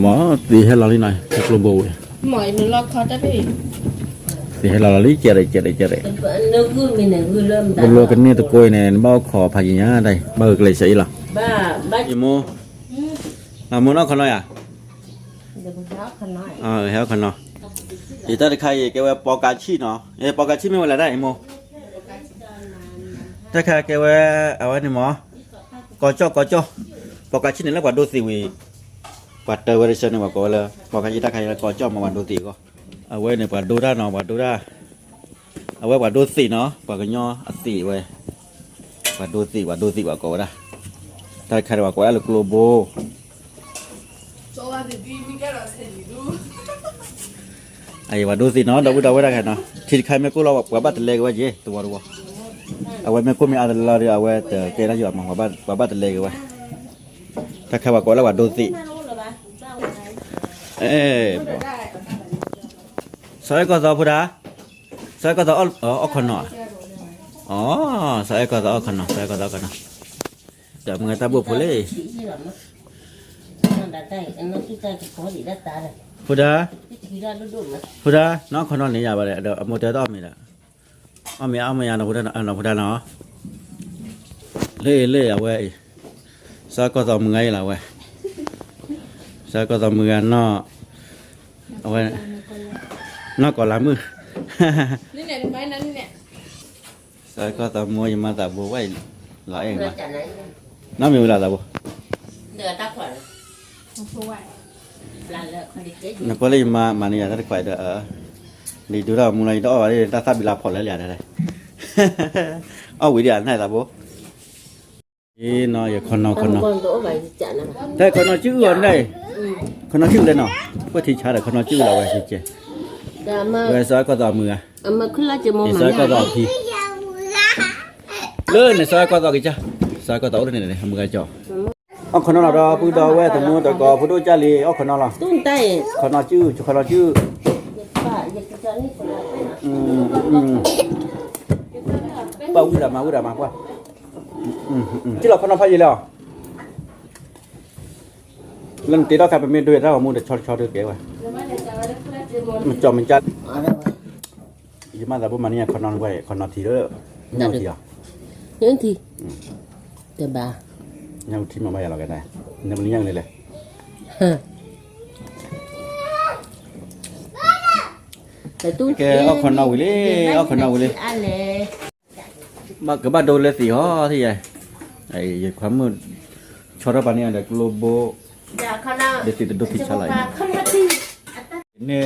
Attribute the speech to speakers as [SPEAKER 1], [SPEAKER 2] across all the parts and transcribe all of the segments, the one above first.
[SPEAKER 1] หมอตีให้เราหน่อยจะกลัวโบย
[SPEAKER 2] mọi người lo khó tới đi
[SPEAKER 1] ตีให้เราลิเจริญเจริญเจริญ
[SPEAKER 3] nó cứ mình này cứ lâm
[SPEAKER 1] บนรัวกันเนี่ยตะโกยเนี่ยเบ้าขอพายญาได้เบิกเลยใช่หรอ
[SPEAKER 3] ba
[SPEAKER 1] ยี่โมโมนอกคนน้อยอ่ะ
[SPEAKER 3] đừng có không nói
[SPEAKER 1] เฮ้ยคนน้อยอีตาใครแกว่าปอกาชีเนาะปอกาชีไม่ว่าอะไรได้โมถ้าใครแกว่าเอาไว้ในหมอกอจ่ปอกาชีเนี่ยแล้วกว่าดูสิวีกว่าเตอร์เวอร์ชันเนี่ยกว่าเลยปอกาชีถ้าใครกอจ่มาวันดูสิก็เอาไว้เนี่ยกว่าดูได้เนาะกว่าดูได้เอาไว้กว่าดูสิเนาะกว่ากันย่ออัดสิไว้กว่าดูสิกว่าก็ได้ถ้าใครว่ากว่าแล้วกลัวโบ
[SPEAKER 2] cho anh thì đi cái là gì đủ
[SPEAKER 1] ไอ้ว่าดูสิเนาะเราไว้ได้แค่เนาะที่ใครไม่กู้เราว่าบ้านตะเลกว่าเย่ตัวรัวเอาไว้ไม่กู้ไม่เอาเราเดี๋ยวเอาไว้แต่เกล้าหยอดมาว่าบ้านตะเลกไว้ถ้าใครว่าก็แล้วว่าดูสิสายก็จะพูดอะสายก็จะเอาคนหน่อยอ๋อสายก็จะเอาคนหน่อยสายก็จะเอาคนหน่อยเดี๋ยวมึงจะบุกพูดเลย
[SPEAKER 3] nó đã tay nó cứ tay có gì đã ta rồi
[SPEAKER 1] พูดอะ
[SPEAKER 3] thì ra nó đụng mà
[SPEAKER 1] พูดอะน้องคนนอนนี่อย่าไปเลยเดี๋ยวโมเดลต้องมีละเอาไม่เอาพูดอะพูดอะเนาะเล่เอาไว้สายก็จะมึงไงล่ะเว้ยสายก็จะมึงเนาะเอาไว้เนาะก่อนละมือ
[SPEAKER 2] นี่เนี่ยไม้นั้นเนี่ย
[SPEAKER 1] สายก็จะมัวยังมาแต่บัวไว้หลายเอง
[SPEAKER 3] nó
[SPEAKER 1] นะ
[SPEAKER 3] chả lấy
[SPEAKER 1] น้ำมีเวลาแต่บัว
[SPEAKER 3] đưa ta khỏi
[SPEAKER 2] không số vậy
[SPEAKER 3] là không đi cái
[SPEAKER 1] นักก็เลยมาเนี่ยถ้าได้ไปเด้อนี่ดูเรามึงอะไรต้องอะไรถ้าทราบเวลาผ่อนแล้วอะไรเอาวิดีโอไหนแต่บัวนี่น้อยอย่าคนนอน
[SPEAKER 3] con đỗ vậy thì chả là
[SPEAKER 1] แต่คนนอนชื่อคนได้คนนอนชื่อเลยเนาะก็ที่ชาแต่คนนอนชื่อเราไว้เจ๊
[SPEAKER 3] đã mà
[SPEAKER 1] ไว้ซอยก็ต่อมือ
[SPEAKER 3] mà cứ la cho mồm
[SPEAKER 1] ซอยก็
[SPEAKER 3] mà
[SPEAKER 1] ต่อทีเลื่อนในซอยก็ต่อกี่จ้าซอยก็ต่อเลยเนี่ยมือไก่จ่อเอาคนนอนเราพูดเอาไว้แต่มือแต่ก็พูดด้วยจ้าลีเอาคนนอนเรา
[SPEAKER 3] tung tay
[SPEAKER 1] คนนอนชื่อคนนอนชื่อ
[SPEAKER 3] bà giờ cái chân này còn lại
[SPEAKER 1] ป้าวิ่งมาว่าที่เราคนนอนพายอยู่แล้วเรื่องตีเราใครเป็นเมด้วยเราเอามือเด็ดช็อตด้วยเก๋ไว้มันจอมันจัด
[SPEAKER 3] ở đâu
[SPEAKER 1] ยี่มาแต่พวกมันเนี่ยคนนอนไว้คนนอนทีเด้อเนี่ยทีอ่ะ
[SPEAKER 3] những thì từ bà
[SPEAKER 1] ยังที่มาไว้เรากันได้เนี่ยมันยังเลย
[SPEAKER 3] แต่ตู้
[SPEAKER 1] แกเอาคนเอาเลยเอาคนเอาเลย
[SPEAKER 3] ăn nè
[SPEAKER 1] บ้ากับบ้านโดนเลยสิฮะที่ใหญ่ไอ้ความมืดชอร์บานี่อะไรกลโบ
[SPEAKER 3] dạ con nào
[SPEAKER 1] เด็ดติดดูพิชาไหล
[SPEAKER 3] không có gì
[SPEAKER 1] เนี่ย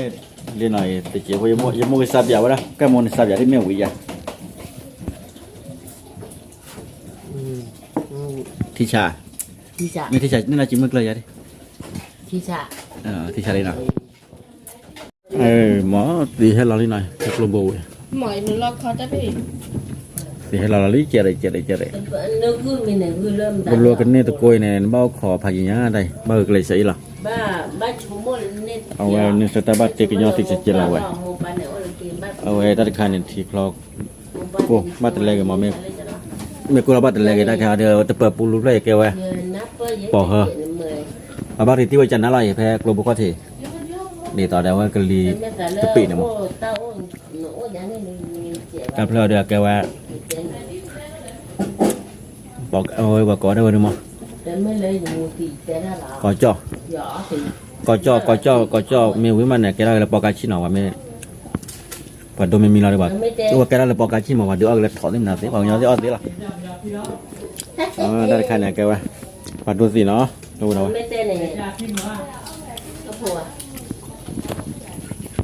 [SPEAKER 1] เรียนหน่อยแต่เจ้ายังโมกิซาบยาวะก็โมกิซาบยาที่ไม่หวิยาทิชา
[SPEAKER 3] thì dạ
[SPEAKER 1] ไม่ทิชานี่น่าจิ้มมึกเลยยาดิ
[SPEAKER 3] thì dạ
[SPEAKER 1] ทิชาเลยนะหมอตีให้เราหน่อยจะกลโบ
[SPEAKER 2] mọi người lo khó tới đi
[SPEAKER 1] ตีให้เราลิเจริญ
[SPEAKER 3] nó cứ mình này cứ lâm
[SPEAKER 1] บนรัวกันเนี่ยตะโกยเนี่ยเบ้าขอพายญาได้เบิกเลยใช่หรอ
[SPEAKER 3] ba chú mua lên
[SPEAKER 1] เอาไว้เนี่ยสตาร์บัคเจกิยอติเจเราไว้
[SPEAKER 3] ba này ở kia ba
[SPEAKER 1] เอาไว้ตัดขาเนี่ยที่คลอกกูบ้านตะเลกหมอไม่กูเราบ้านตะเลกได้แค่เดียวแต่เปิดปูรูเลยแกไว้
[SPEAKER 3] bỏ hơ
[SPEAKER 1] มาบ้านที่ว่าจันอะไรแพ้กลัวบุกทีนี่ต่อเดียวว่ากะลีตุปีเนี่ยมั้งกับเราเดียวแกว่าบอกเอาไว้ว่าก่อได้วันนึงมั้งก่อจ่อมีวิมันเนี่ยแกเราเลยปอกาชินเอาว่าไม่ปัดโดไม่มีเราเลยว่าตัวแกเราเลยปอกาชินมาว่าเดี๋ยวเอาเลยถอดนี่มันสิเอาเงาสิเอาสิล่ะได้ใครเนี่ยแกว่าปัดดูสิเนาะดูเรา
[SPEAKER 3] mấy tên này nó phù à